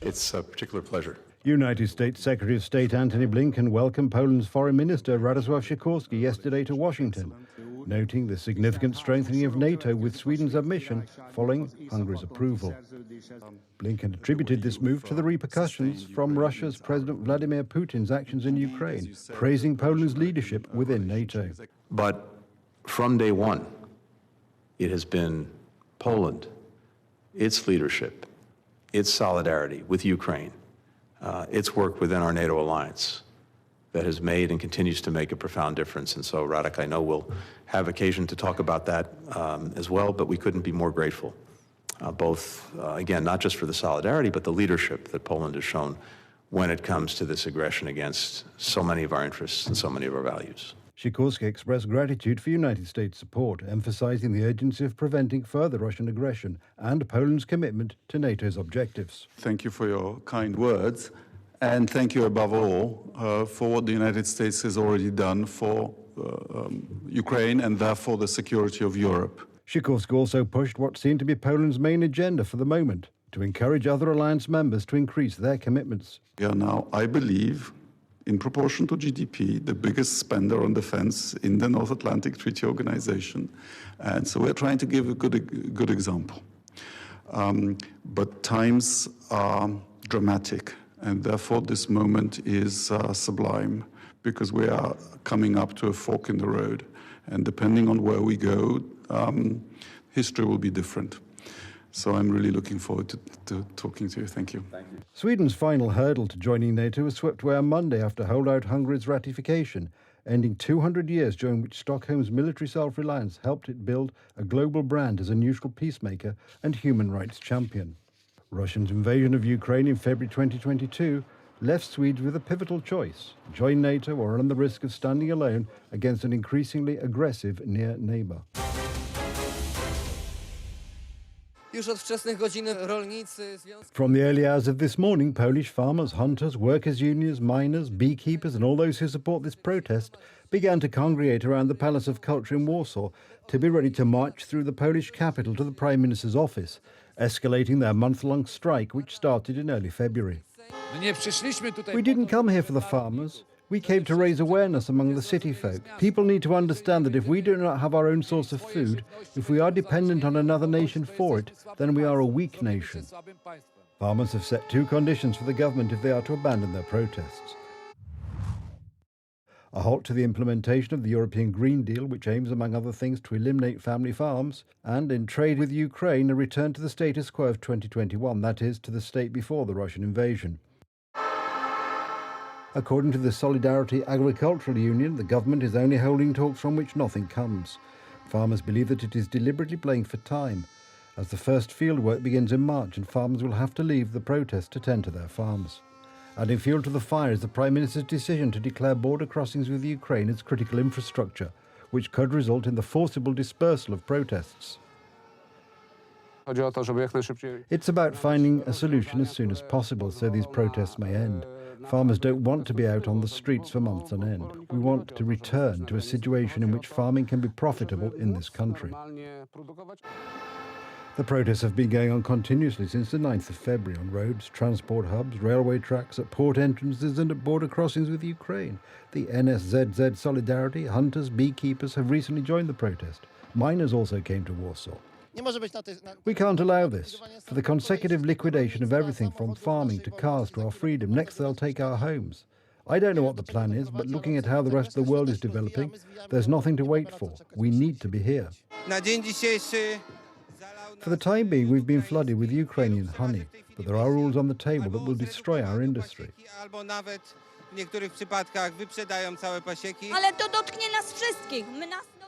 It's a particular pleasure. United States Secretary of State Antony Blinken welcomed Poland's Foreign Minister Radosław Sikorski yesterday to Washington, noting the significant strengthening of NATO with Sweden's admission following Hungary's approval. Blinken attributed this move to the repercussions from Russia's President Vladimir Putin's actions in Ukraine, praising Poland's leadership within NATO. But from day one, it has been Poland, its leadership, its solidarity with Ukraine, its work within our NATO alliance that has made and continues to make a profound difference. And so, Radek, I know we'll have occasion to talk about that as well, but we couldn't be more grateful, both, again, not just for the solidarity, but the leadership that Poland has shown when it comes to this aggression against so many of our interests and so many of our values. Sikorski expressed gratitude for United States support, emphasizing the urgency of preventing further Russian aggression and Poland's commitment to NATO's objectives. Thank you for your kind words, and thank you above all for what the United States has already done for Ukraine and therefore the security of Europe. Sikorski also pushed what seemed to be Poland's main agenda for the moment, to encourage other alliance members to increase their commitments. We are now, I believe, in proportion to GDP, the biggest spender on defense in the North Atlantic Treaty Organization. And so we're trying to give a good example. But times are dramatic, and therefore this moment is sublime, because we are coming up to a fork in the road. And depending on where we go, history will be different. So I'm really looking forward to talking to you. Thank you. Thank you. Sweden's final hurdle to joining NATO was swept away on Monday after holdout Hungary's ratification, ending 200 years during which Stockholm's military self-reliance helped it build a global brand as a neutral peacemaker and human rights champion. Russia's invasion of Ukraine in February 2022 left Swedes with a pivotal choice: join NATO or run the risk of standing alone against an increasingly aggressive near neighbour. From the early hours of this morning, Polish farmers, hunters, workers' unions, miners, beekeepers and all those who support this protest began to congregate around the Palace of Culture in Warsaw to be ready to march through the Polish capital to the Prime Minister's office, escalating their month-long strike which started in early February. We didn't come here for the farmers. We came to raise awareness among the city folk. People need to understand that if we do not have our own source of food, if we are dependent on another nation for it, then we are a weak nation. Farmers have set two conditions for the government if they are to abandon their protests: a halt to the implementation of the European Green Deal, which aims, among other things, to eliminate family farms, and in trade with Ukraine, a return to the status quo of 2021, that is, to the state before the Russian invasion. According to the Solidarity Agricultural Union, the government is only holding talks from which nothing comes. Farmers believe that it is deliberately playing for time, as the first fieldwork begins in March and farmers will have to leave the protest to tend to their farms. Adding fuel to the fire is the Prime Minister's decision to declare border crossings with Ukraine as critical infrastructure, which could result in the forcible dispersal of protests. It's about finding a solution as soon as possible so these protests may end. Farmers don't want to be out on the streets for months on end. We want to return to a situation in which farming can be profitable in this country. The protests have been going on continuously since the 9th of February on roads, transport hubs, railway tracks, at port entrances and at border crossings with Ukraine. The NSZZ Solidarity, hunters, beekeepers have recently joined the protest. Miners also came to Warsaw. We can't allow this. For the consecutive liquidation of everything from farming to cars to our freedom, next they'll take our homes. I don't know what the plan is, but looking at how the rest of the world is developing, there's nothing to wait for. We need to be here. For the time being, we've been flooded with Ukrainian honey, but there are rules on the table that will destroy our industry.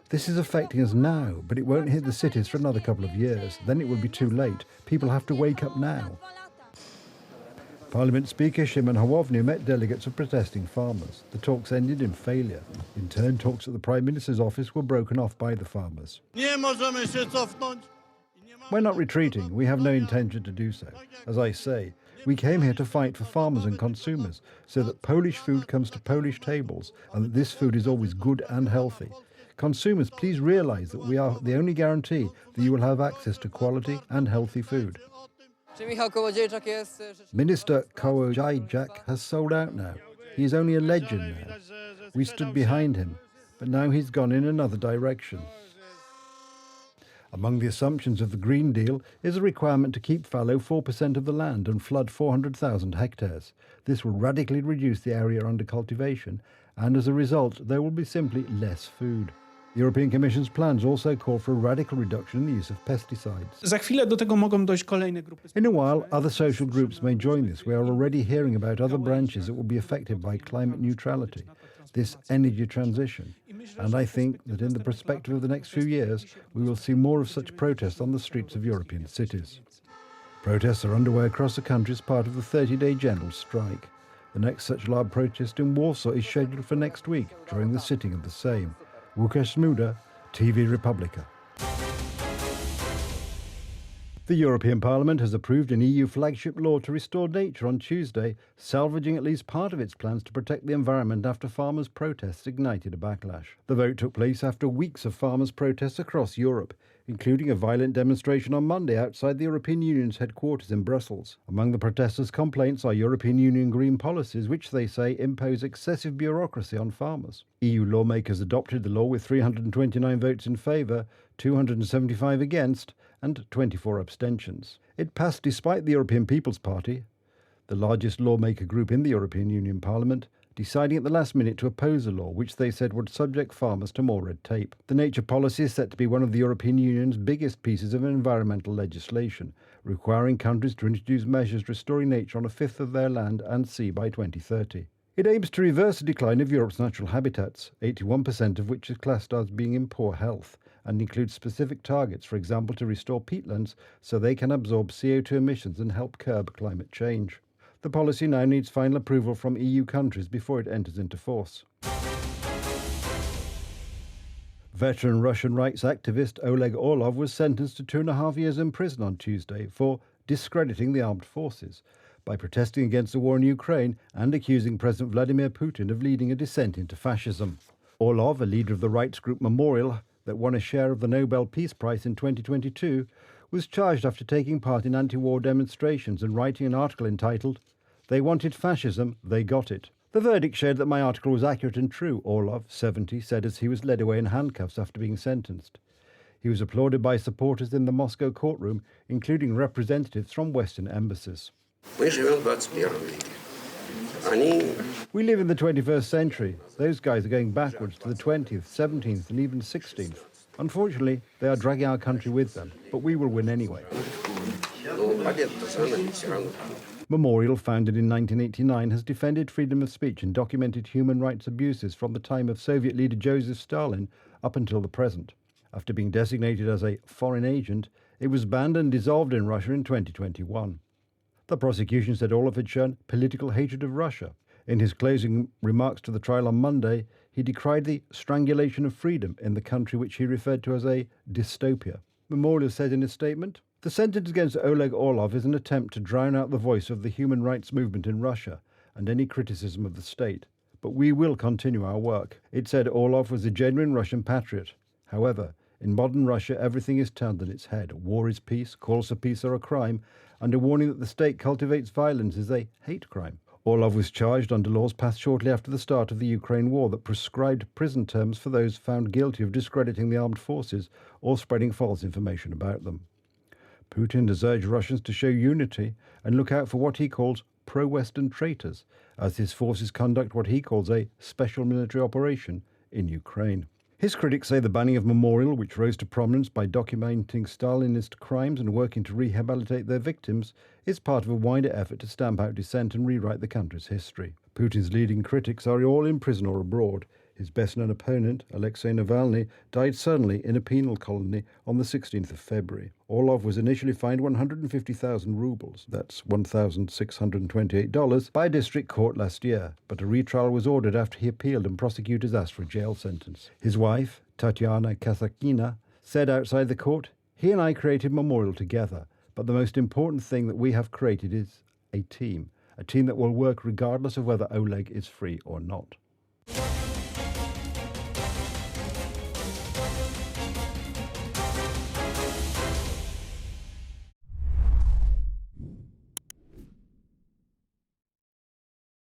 This is affecting us now, but it won't hit the cities for another couple of years. Then it will be too late. People have to wake up now. Parliament Speaker Szymon Hołownia met delegates of protesting farmers. The talks ended in failure. In turn, talks at the Prime Minister's office were broken off by the farmers. We're not retreating. We have no intention to do so. As I say, we came here to fight for farmers and consumers so that Polish food comes to Polish tables and that this food is always good and healthy. Consumers, please realise that we are the only guarantee that you will have access to quality and healthy food. Minister Kołodziejczak has sold out now. He is only a legend now. We stood behind him, but now he's gone in another direction. Among the assumptions of the Green Deal is a requirement to keep fallow 4% of the land and flood 400,000 hectares. This will radically reduce the area under cultivation, and as a result, there will be simply less food. The European Commission's plans also call for a radical reduction in the use of pesticides. Za chwilę do tego mogą dojść kolejne grupy. In a while, other social groups may join this. We are already hearing about other branches that will be affected by climate neutrality, this energy transition. And I think that in the perspective of the next few years, we will see more of such protests on the streets of European cities. Protests are underway across the country as part of the 30-day general strike. The next such large protest in Warsaw is scheduled for next week during the sitting of the Sejm. Łukasz Smuda, TV Republica. The European Parliament has approved an EU flagship law to restore nature on Tuesday, salvaging at least part of its plans to protect the environment after farmers' protests ignited a backlash. The vote took place after weeks of farmers' protests across Europe, including a violent demonstration on Monday outside the European Union's headquarters in Brussels. Among the protesters' complaints are European Union green policies, which they say impose excessive bureaucracy on farmers. EU lawmakers adopted the law with 329 votes in favour, 275 against, and 24 abstentions. It passed despite the European People's Party, the largest lawmaker group in the European Union Parliament, deciding at the last minute to oppose a law which they said would subject farmers to more red tape. The nature policy is set to be one of the European Union's biggest pieces of environmental legislation, requiring countries to introduce measures restoring nature on a fifth of their land and sea by 2030. It aims to reverse the decline of Europe's natural habitats, 81% of which is classed as being in poor health, and includes specific targets, for example, to restore peatlands so they can absorb CO2 emissions and help curb climate change. The policy now needs final approval from EU countries before it enters into force. Veteran Russian rights activist Oleg Orlov was sentenced to 2.5 years in prison on Tuesday for discrediting the armed forces by protesting against the war in Ukraine and accusing President Vladimir Putin of leading a descent into fascism. Orlov, a leader of the rights group Memorial, that won a share of the Nobel Peace Prize in 2022, was charged after taking part in anti-war demonstrations and writing an article entitled, "They wanted fascism, they got it." The verdict showed that my article was accurate and true, Orlov, 70, said as he was led away in handcuffs after being sentenced. He was applauded by supporters in the Moscow courtroom, including representatives from Western embassies. Мы живем в 21 веке. We live in the 21st century. Those guys are going backwards to the 20th, 17th and even 16th. Unfortunately, they are dragging our country with them, but we will win anyway. Memorial, founded in 1989, has defended freedom of speech and documented human rights abuses from the time of Soviet leader Joseph Stalin up until the present. After being designated as a foreign agent, it was banned and dissolved in Russia in 2021. The prosecution said Orlov had shown political hatred of Russia. In his closing remarks to the trial on Monday, he decried the strangulation of freedom in the country which he referred to as a dystopia. Memorial said in a statement, "The sentence against Oleg Orlov is an attempt to drown out the voice of the human rights movement in Russia and any criticism of the state. But we will continue our work." It said Orlov was a genuine Russian patriot. However, in modern Russia, everything is turned on its head. War is peace, calls for peace are a crime, and a warning that the state cultivates violence is a hate crime. Orlov was charged under laws passed shortly after the start of the Ukraine war that prescribed prison terms for those found guilty of discrediting the armed forces or spreading false information about them. Putin has urged Russians to show unity and look out for what he calls pro-Western traitors, as his forces conduct what he calls a special military operation in Ukraine. His critics say the banning of Memorial, which rose to prominence by documenting Stalinist crimes and working to rehabilitate their victims, is part of a wider effort to stamp out dissent and rewrite the country's history. Putin's leading critics are all in prison or abroad. His best-known opponent, Alexei Navalny, died suddenly in a penal colony on the 16th of February. Orlov was initially fined 150,000 rubles, that's $1,628, by a district court last year, but a retrial was ordered after he appealed and prosecutors asked for a jail sentence. His wife, Tatiana Kazakina, said outside the court, "He and I created Memorial together, but the most important thing that we have created is a team that will work regardless of whether Oleg is free or not."